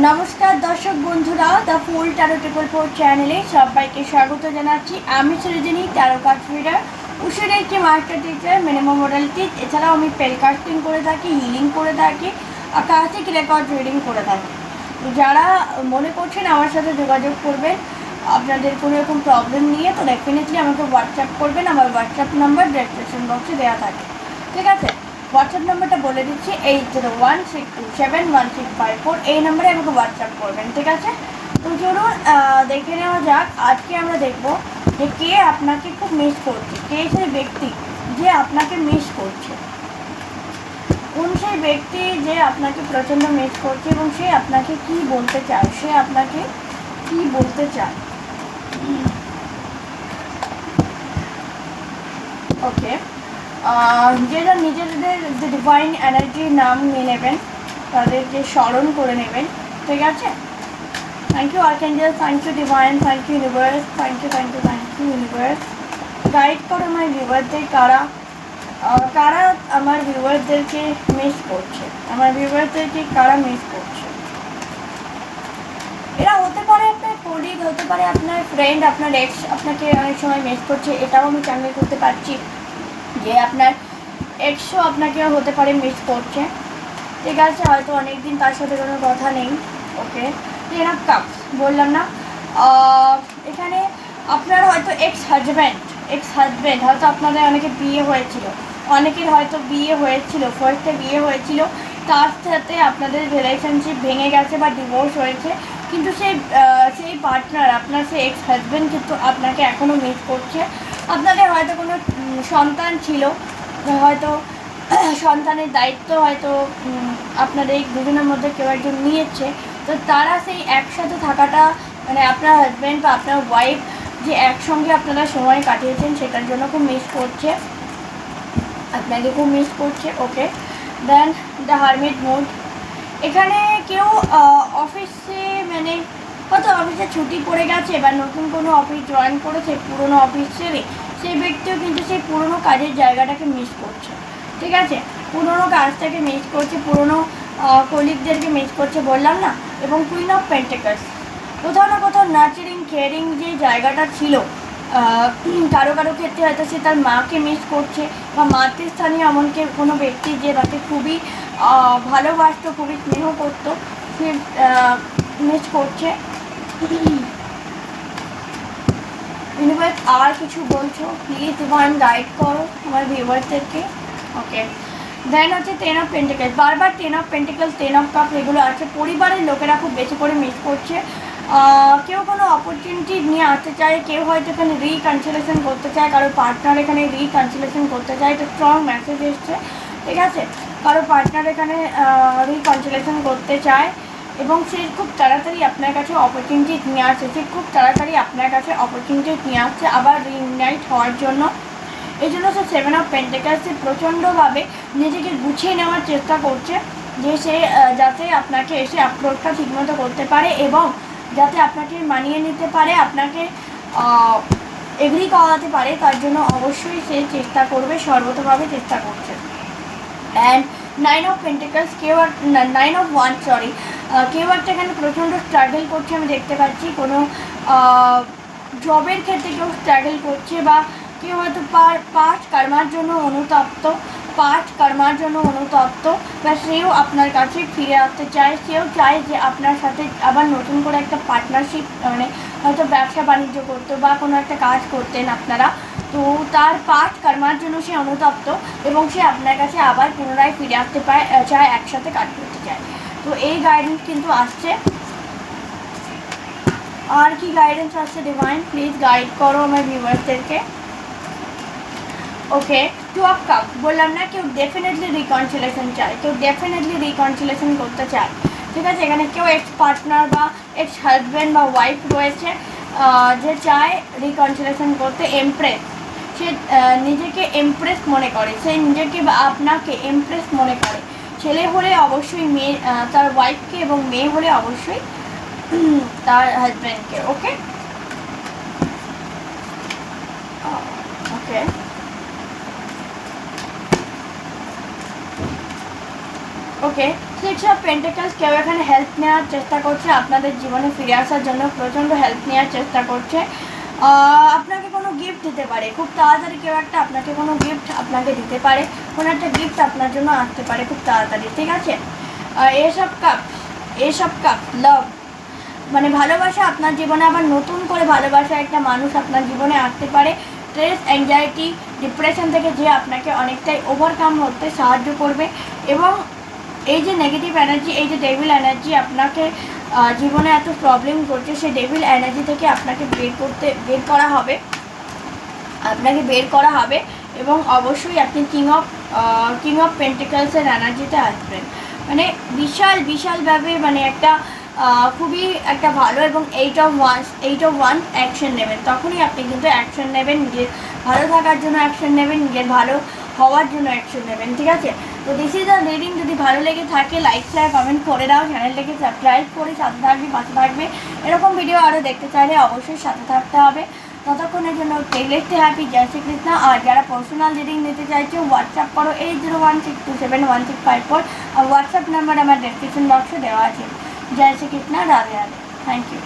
নমস্কার দর্শক বন্ধুরা, the full taro triple four চ্যানেলে সবাইকে স্বাগত জানাচ্ছি। আমি সৃজনী, ট্যারো কার্ড রিডার, উশিরের একটি মাস্টার টিচার, মিনিমাম মডেলিটি। এছাড়াও আমি পেল কাস্টিং করে থাকি, হিলিং করে থাকি, আকাশিক রেকর্ড রিডিং করে থাকি। যারা মনে করছেন আমার সাথে যোগাযোগ করবেন আপনাদের কোনো রকম প্রবলেম নিয়ে, তো ডেফিনেটলি আমাকে হোয়াটসঅ্যাপ করবেন। আমার হোয়াটসঅ্যাপ নাম্বার ডেসক্রিপশন বক্সে দেওয়া থাকে, ঠিক আছে? হোয়াটসঅ্যাপ নাম্বারটা বলে দিচ্ছি, 8016271654। এই নাম্বারে আমাকে হোয়াটসঅ্যাপ করবেন, ঠিক আছে? তো চলুন দেখে নেওয়া যাক। আজকে আমরা দেখব যে কে আপনাকে খুব মিস করছে, কে সেই ব্যক্তি যে আপনাকে মিস করছে, কোন সেই ব্যক্তি যে আপনাকে প্রচণ্ড মিস করছে এবং সে আপনাকে কি বলতে চায়, সে আপনাকে কি বলতে চায়। ওকে, যেটা নিজেদের যে ডিভাইন এনার্জির নাম নিয়ে নেবেন, তাদেরকে স্মরণ করে নেবেন, ঠিক আছে? Thank you archangel, thank you divine, thank you universe, thank you universe. Guide করো আমার ভিউয়ারদের, কারা কারা আমার ভিউয়ারদেরকে মিস করছে, আমার ভিউয়ারদেরকে কারা মিস করছে। এরা হতে পারে আপনার কলিগ, হতে পারে আপনার ফ্রেন্ড, আপনার এক্স আপনাকে অনেক সময় মিস করছে। এটাও আমি চ্যানেল করতে পারছি যে আপনার এক্সও আপনাকে হতে পারে মিস করছে, ঠিক আছে? হয়তো অনেকদিন তার সাথে কোনো কথা নেই। ওকে, টেন অফ কাপস বললাম না, এখানে আপনার হয়তো এক্স হাজব্যান্ড হয়তো আপনাদের অনেকে বিয়ে হয়েছিল, অনেকের হয়তো বিয়ে হয়েছিল, ফার্স্টে বিয়ে হয়েছিল, তার সাথে আপনাদের রিলেশনশিপ ভেঙে গেছে বা ডিভোর্স হয়েছে, কিন্তু সেই পার্টনার, আপনার সেই এক্স হাজব্যান্ড কিন্তু আপনাকে এখনও মিস করছে। আপনাদের হয়তো কোনো সন্তান ছিল, হয়তো সন্তানের দায়িত্ব হয়তো আপনাদের এই দুজনের মধ্যে কেউ একজন নিয়েছে, তো তারা সেই একসাথে থাকাটা, মানে আপনার হাজব্যান্ড বা আপনার ওয়াইফ যে একসঙ্গে আপনারা সময় কাটিয়েছেন, সেটার জন্য খুব মিস করছে, আপনাকে খুব মিস করছে। ওকে, দেন দ্য হারমিট মুড। এখানে কেউ অফিসে, মানে হয়তো অফিসে ছুটি পড়ে গেছে বা নতুন কোনো অফিস জয়েন করেছে, পুরনো অফিস ছেড়ে, সেই ব্যক্তিও কিন্তু সেই পুরনো কাজের জায়গাটাকে মিস করছে, ঠিক আছে? পুরনো কাজটাকে মিস করছে, পুরনো কলিগদেরকে মিস করছে, বললাম না। এবং কুইন অফ পেন্টিকলস, কোথাও না কোথাও নার্চারিং কেয়ারিং যে জায়গাটা ছিল, কারো কারো ক্ষেত্রে হয়তো সে তার মাকে মিস করছে, বা মাতৃস্থানীয় এমনকি কোনো ব্যক্তি যে তাকে খুবই ভালোবাসতো, খুবই স্নেহ করতো, সে মিস করছে। ইউনিভার্স আর কিছু বলছো প্লিজ ডিভাইন গাইড করো আমার ভিউয়ারদেরকে। ওকে, দেন হচ্ছে টেন অফ পেন্টিকলস, বারবার ten of pentacles, ten of cup এগুলো আছে। পরিবারের লোকেরা খুব বেশি করে মিস করছে। কেউ কোনো অপরচুনিটি নিয়ে আসতে চায়, কেউ হয়তো এখানে রিকনসিলেশন করতে চায়, কারো পার্টনার এখানে রিকনসিলেশন করতে চায়, এটা স্ট্রং মেসেজ এসছে, ঠিক আছে? কারো পার্টনার এখানে রিকনসিলেশন করতে চায় এবং সে খুব তাড়াতাড়ি আপনার কাছে অপরচুনিটি নিয়ে আসছে, সে খুব তাড়াতাড়ি আপনার কাছে অপরচুনিটি নিয়ে আসছে আবার রিইউনাইট হওয়ার জন্য। এই জন্য সে সেভেন অফ পেন্টিকলসে প্রচণ্ডভাবে নিজেকে গুছিয়ে নেওয়ার চেষ্টা করছে, যে সে যাতে আপনাকে এসে অ্যাপ্রোচটা ঠিকমতো করতে পারে এবং যাতে আপনাকে মানিয়ে নিতে পারে, আপনাকে এগ্রি করাতে পারে, তার জন্য অবশ্যই সে চেষ্টা করবে, সর্বতভাবে চেষ্টা করছে। And nine of pentacles, nine of one, sorry, কেউ একটা এখানে প্রচণ্ড স্ট্রাগল করছে, আমি দেখতে পাচ্ছি। কোনো জবের ক্ষেত্রে কেউ স্ট্রাগল করছে, বা কেউ হয়তো পাস্ট কর্মার জন্য অনুতপ্ত, বা সেও আপনার কাছে ফিরে আসতে চায়, সেও চায় যে আপনার সাথে আবার নতুন করে একটা পার্টনারশিপ, মানে হয়তো ব্যবসা বাণিজ্য করতো বা কোনো একটা কাজ করতেন আপনারা, তো তার পাস্ট কর্মার জন্য সে অনুতপ্ত এবং সে আপনার কাছে আবার পুনরায় ফিরে আসতে চায়, একসাথে কাজ করতে চায়। তো এই গাইডেন্স কিন্তু আসছে। আর কি গাইডেন্স আসছে ডিভাইন, প্লিজ গাইড করো আমার ভিউয়ার্সদেরকে। ওকে, টু অফ কাপ, বললাম না, কেউ ডেফিনেটলি রিকনসিলেশন চায়, কেউ ডেফিনেটলি রিকনসিলেশন করতে চায়, ঠিক আছে? এখানে কেউ এক্স পার্টনার বা এক্স হাজব্যান্ড বা ওয়াইফ রয়েছে যে চায় রিকনসিলেশন করতে। এমপ্রেস, সে নিজেকে এমপ্রেস মনে করে, সে নিজেকে বা আপনাকে এমপ্রেস মনে করে। ছেলে হলে অবশ্যই মেয়ে তার ওয়াইফকে, এবং মেয়ে হলে অবশ্যই তার হাজব্যান্ডকে। ওকে, ওকে, ওকে, সিক্স অফ পেন্টিকলস, কেউ এখানে হেল্প নেওয়ার চেষ্টা করছে, আপনাদের জীবনে ফিরে আসার জন্য প্রচণ্ড হেল্প নেওয়ার চেষ্টা করছে। আপনাকে কোনো গিফট দিতে পারে, খুব তাড়াতাড়ি কেউ একটা আপনাকে কোনো গিফট আপনাকে দিতে পারে, কোনো একটা গিফট আপনার জন্য আসতে পারে খুব তাড়াতাড়ি, ঠিক আছে। এসব কাপ লাভ, মানে ভালোবাসা আপনার জীবনে আবার নতুন করে ভালোবাসা একটা মানুষ আপনার জীবনে আসতে পারে। স্ট্রেস, অ্যাংজাইটি, ডিপ্রেশন থেকে যে আপনাকে অনেকটাই ওভারকাম করতে সাহায্য করবে। এবং এই যে নেগেটিভ এনার্জি, এই যে ডেভিল এনার্জি আপনাকে জীবনে এত প্রবলেম করছে, সেই ডেভিল এনার্জি থেকে আপনাকে বের করা হবে এবং অবশ্যই আপনি কিং অফ পেন্টিকলসের এনার্জিতে আসবেন। মানে বিশালভাবে মানে একটা খুবই একটা ভালো, এবং এইট অফ ওয়ান অ্যাকশন নেবেন, তখনই আপনি কিন্তু অ্যাকশন নেবেন, নিজের ভালো থাকার জন্য অ্যাকশন নেবেন, নিজের ভালো হওয়ার জন্য অ্যাকশন নেবেন, ঠিক আছে। তো দিস ইজ দ্য রিডিং। যদি ভালো লেগে থাকে লাইক শেয়ার কমেন্ট করে দাও, চ্যানেলটাকে সাবস্ক্রাইব করে সাথে থাকবে, পাশে থাকবে। এরকম ভিডিও আরও দেখতে চাইলে অবশ্যই সাথে থাকতে হবে। ততক্ষণের জন্য টেলেস্টে হ্যাপি, জয় শ্রীকৃষ্ণ। আর যারা পার্সোনাল রিডিং নিতে চাইছো হোয়াটসঅ্যাপ করো 8016271654, আর হোয়াটসঅ্যাপ নাম্বার আমার ডেসক্রিপশন বক্সে দেওয়া আছে। জয় শ্রীকৃষ্ণ, রাধে রাধে, থ্যাংক ইউ।